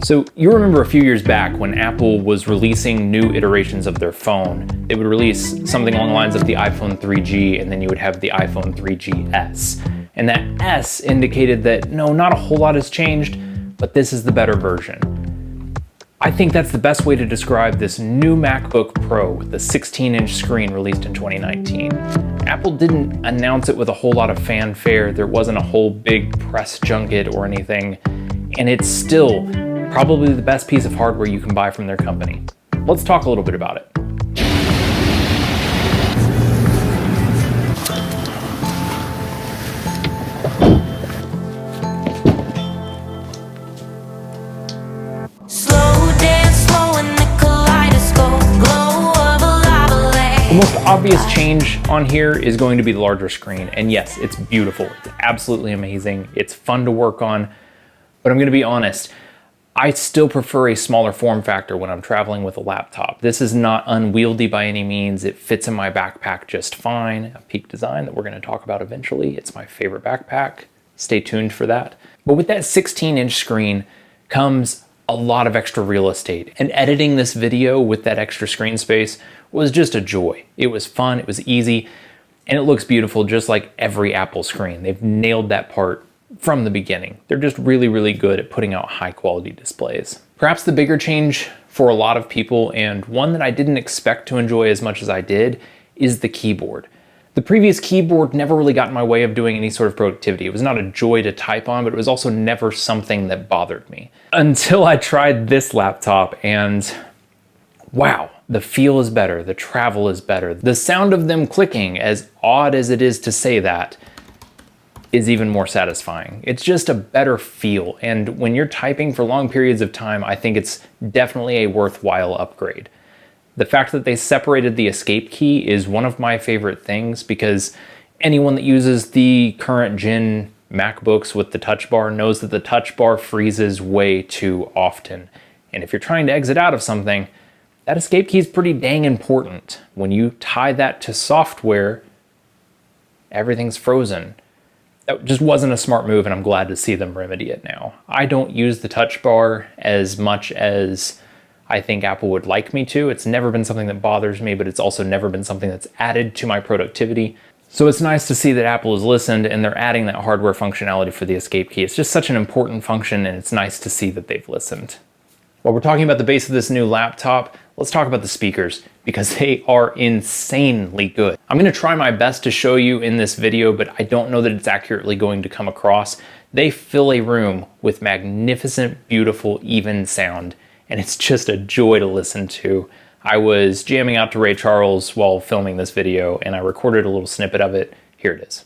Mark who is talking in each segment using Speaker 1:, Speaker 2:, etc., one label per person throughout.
Speaker 1: So you remember a few years back when Apple was releasing new iterations of their phone. They would release something along the lines of the iPhone 3G, and then you would have the iPhone 3GS. And that S indicated that no, not a whole lot has changed, but this is the better version. I think that's the best way to describe this new MacBook Pro with the 16-inch screen released in 2019. Apple didn't announce it with a whole lot of fanfare. There wasn't a whole big press junket or anything, and it's still probably the best piece of hardware you can buy from their company. Let's talk a little bit about it. The most obvious change on here is going to be the larger screen. And yes, it's beautiful. It's absolutely amazing. It's fun to work on. But I'm going to be honest, I still prefer a smaller form factor when I'm traveling with a laptop. This is not unwieldy by any means. It fits in my backpack just fine. A Peak design that we're going to talk about eventually. It's my favorite backpack. Stay tuned for that. But with that 16-inch screen comes a lot of extra real estate. And editing this video with that extra screen space was just a joy. It was fun, it was easy, and it looks beautiful just like every Apple screen. They've nailed that part from the beginning. They're just really, really good at putting out high quality displays. Perhaps the bigger change for a lot of people, and one that I didn't expect to enjoy as much as I did, is the keyboard. The previous keyboard never really got in my way of doing any sort of productivity. It was not a joy to type on, but it was also never something that bothered me. Until I tried this laptop, and wow, the feel is better, the travel is better. The sound of them clicking, as odd as it is to say that, is even more satisfying. It's just a better feel, and when you're typing for long periods of time, I think it's definitely a worthwhile upgrade. The fact that they separated the escape key is one of my favorite things, because anyone that uses the current gen MacBooks with the touch bar knows that the touch bar freezes way too often. And if you're trying to exit out of something, that escape key is pretty dang important. When you tie that to software, everything's frozen. That just wasn't a smart move, and I'm glad to see them remedy it now. I don't use the touch bar as much as I think Apple would like me to. It's never been something that bothers me, but it's also never been something that's added to my productivity. So it's nice to see that Apple has listened and they're adding that hardware functionality for the escape key. It's just such an important function, and it's nice to see that they've listened. While we're talking about the base of this new laptop, let's talk about the speakers, because they are insanely good. I'm gonna try my best to show you in this video, but I don't know that it's accurately going to come across. They fill a room with magnificent, beautiful, even sound, and it's just a joy to listen to. I was jamming out to Ray Charles while filming this video, and I recorded a little snippet of it. Here it is.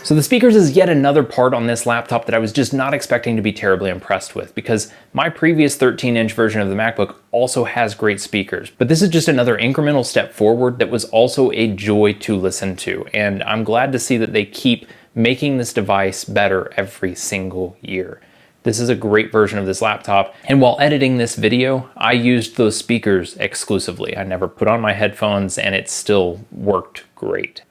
Speaker 1: So the speakers is yet another part on this laptop that I was just not expecting to be terribly impressed with, because my previous 13-inch version of the MacBook also has great speakers. But this is just another incremental step forward that was also a joy to listen to. And I'm glad to see that they keep making this device better every single year. This is a great version of this laptop. And while editing this video, I used those speakers exclusively. I never put on my headphones, and it still worked great.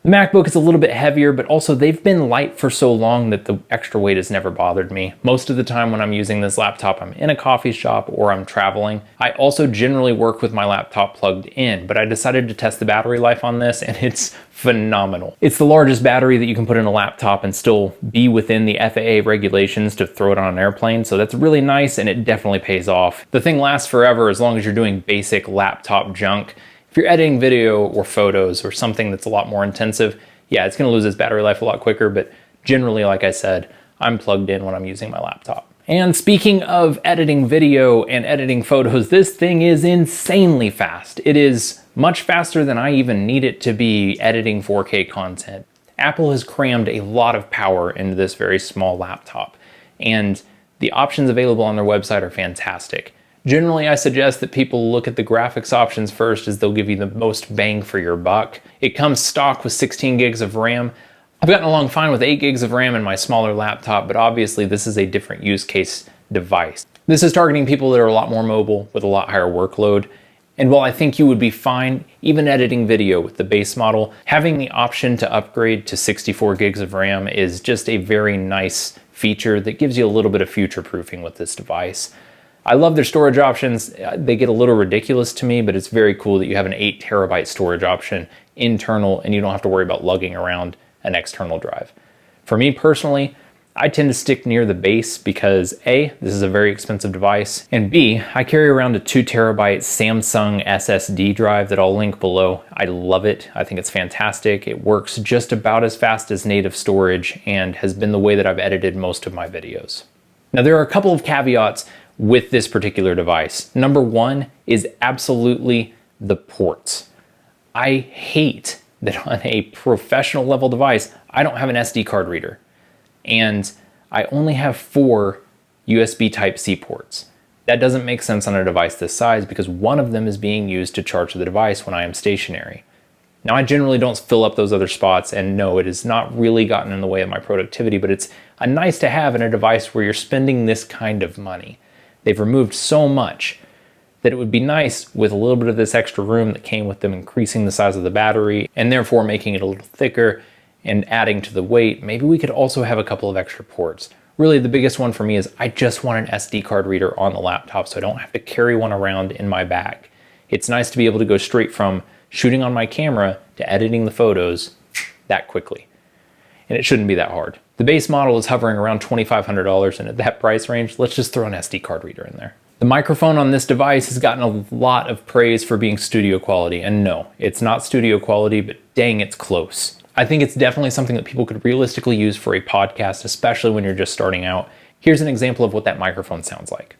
Speaker 1: The MacBook is a little bit heavier, but also they've been light for so long that the extra weight has never bothered me. Most of the time when I'm using this laptop, I'm in a coffee shop or I'm traveling. I also generally work with my laptop plugged in, but I decided to test the battery life on this, and it's phenomenal. It's the largest battery that you can put in a laptop and still be within the FAA regulations to throw it on an airplane, so that's really nice, and it definitely pays off. The thing lasts forever as long as you're doing basic laptop junk. If you're editing video or photos or something that's a lot more intensive, yeah, it's gonna lose its battery life a lot quicker, but generally, like I said, I'm plugged in when I'm using my laptop. And speaking of editing video and editing photos, this thing is insanely fast. It is much faster than I even need it to be editing 4K content. Apple has crammed a lot of power into this very small laptop, and the options available on their website are fantastic. Generally, I suggest that people look at the graphics options first, as they'll give you the most bang for your buck. It comes stock with 16 gigs of RAM. I've gotten along fine with 8 gigs of RAM in my smaller laptop, but obviously this is a different use case device. This is targeting people that are a lot more mobile with a lot higher workload, And while I think you would be fine even editing video with the base model, having the option to upgrade to 64 gigs of RAM is just a very nice feature that gives you a little bit of future-proofing with this device. I love their storage options. They get a little ridiculous to me, but it's very cool that you have an 8 terabyte storage option internal and you don't have to worry about lugging around an external drive. For me personally, I tend to stick near the base because A, this is a very expensive device, and B, I carry around a 2 terabyte Samsung SSD drive that I'll link below. I love it. I think it's fantastic. It works just about as fast as native storage and has been the way that I've edited most of my videos. Now there are a couple of caveats with this particular device. Number one is absolutely the ports. I hate that on a professional level device, I don't have an SD card reader. And I only have 4 USB Type-C ports. That doesn't make sense on a device this size because one of them is being used to charge the device when I am stationary. Now I generally don't fill up those other spots, and no, it has not really gotten in the way of my productivity, but it's a nice to have in a device where you're spending this kind of money. They've removed so much that it would be nice with a little bit of this extra room that came with them increasing the size of the battery and therefore making it a little thicker and adding to the weight. Maybe we could also have a couple of extra ports. Really, the biggest one for me is I just want an SD card reader on the laptop so I don't have to carry one around in my bag. It's nice to be able to go straight from shooting on my camera to editing the photos that quickly. And it shouldn't be that hard. The base model is hovering around $2,500, and at that price range, let's just throw an SD card reader in there. The microphone on this device has gotten a lot of praise for being studio quality, and no, it's not studio quality, but dang, it's close. I think it's definitely something that people could realistically use for a podcast, especially when you're just starting out. Here's an example of what that microphone sounds like.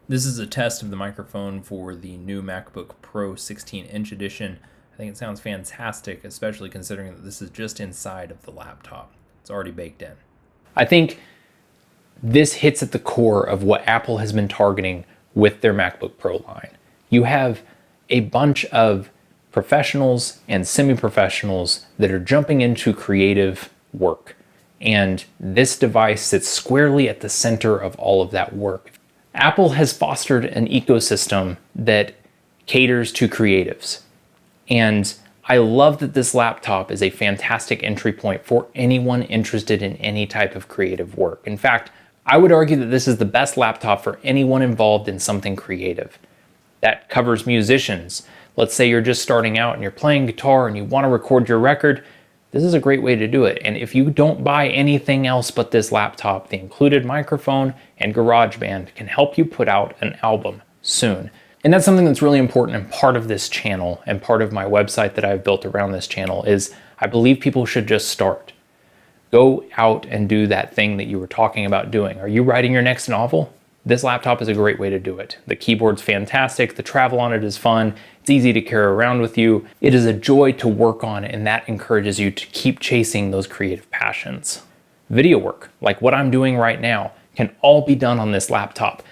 Speaker 1: This is a test of the microphone for the new MacBook Pro 16-inch edition. I think it sounds fantastic, especially considering that this is just inside of the laptop. It's already baked in. I think this hits at the core of what Apple has been targeting with their MacBook Pro line. You have a bunch of professionals and semi-professionals that are jumping into creative work. And this device sits squarely at the center of all of that work. Apple has fostered an ecosystem that caters to creatives. And I love that this laptop is a fantastic entry point for anyone interested in any type of creative work. In fact, I would argue that this is the best laptop for anyone involved in something creative. That covers musicians. Let's say you're just starting out and you're playing guitar and you want to record your record. This is a great way to do it. And if you don't buy anything else but this laptop, the included microphone and GarageBand can help you put out an album soon. And that's something that's really important and part of this channel and part of my website that I've built around this channel is I believe people should just start. Go out and do that thing that you were talking about doing. Are you writing your next novel? This laptop is a great way to do it. The keyboard's fantastic, the travel on it is fun, it's easy to carry around with you. It is a joy to work on, and that encourages you to keep chasing those creative passions. Video work, like what I'm doing right now, can all be done on this laptop.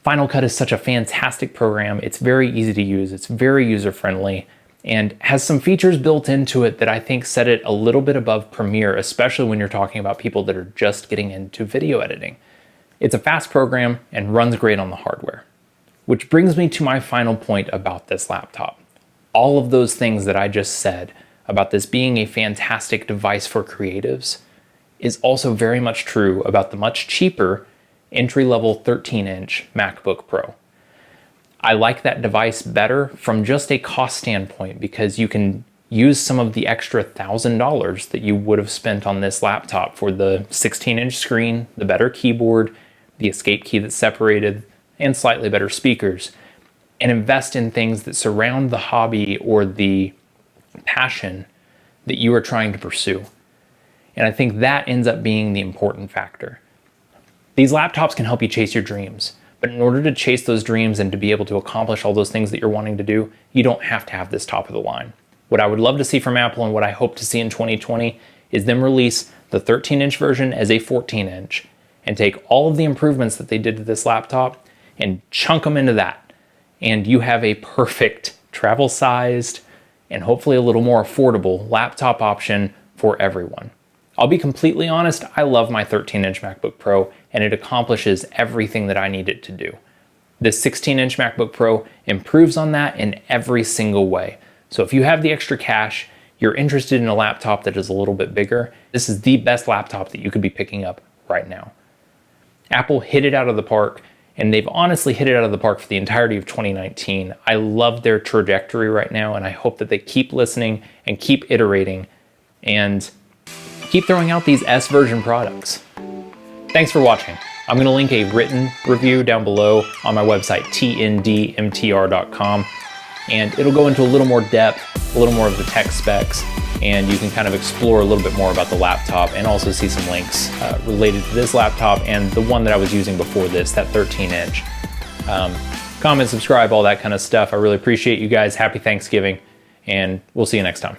Speaker 1: Final Cut is such a fantastic program. It's very easy to use, it's very user-friendly, and has some features built into it that I think set it a little bit above Premiere, especially when you're talking about people that are just getting into video editing. It's a fast program and runs great on the hardware. Which brings me to my final point about this laptop. All of those things that I just said about this being a fantastic device for creatives is also very much true about the much cheaper entry-level 13-inch MacBook Pro. I like that device better from just a cost standpoint because you can use some of the extra $1,000 that you would have spent on this laptop for the 16-inch screen, the better keyboard, the escape key that's separated, and slightly better speakers, and invest in things that surround the hobby or the passion that you are trying to pursue. And I think that ends up being the important factor. These laptops can help you chase your dreams, but in order to chase those dreams and to be able to accomplish all those things that you're wanting to do, you don't have to have this top of the line. What I would love to see from Apple and what I hope to see in 2020 is them release the 13-inch version as a 14-inch and take all of the improvements that they did to this laptop and chunk them into that. And you have a perfect travel-sized and hopefully a little more affordable laptop option for everyone. I'll be completely honest, I love my 13-inch MacBook Pro and it accomplishes everything that I need it to do. This 16-inch MacBook Pro improves on that in every single way. So if you have the extra cash, you're interested in a laptop that is a little bit bigger, this is the best laptop that you could be picking up right now. Apple hit it out of the park, and they've honestly hit it out of the park for the entirety of 2019. I love their trajectory right now, and I hope that they keep listening and keep iterating and keep throwing out these S version products. Thanks for watching. I'm going to link a written review down below on my website, tndmtr.com, and it'll go into a little more depth, a little more of the tech specs, and you can kind of explore a little bit more about the laptop and also see some links related to this laptop and the one that I was using before this, that 13-inch. Comment, subscribe, all that kind of stuff. I really appreciate you guys. Happy Thanksgiving, and we'll see you next time.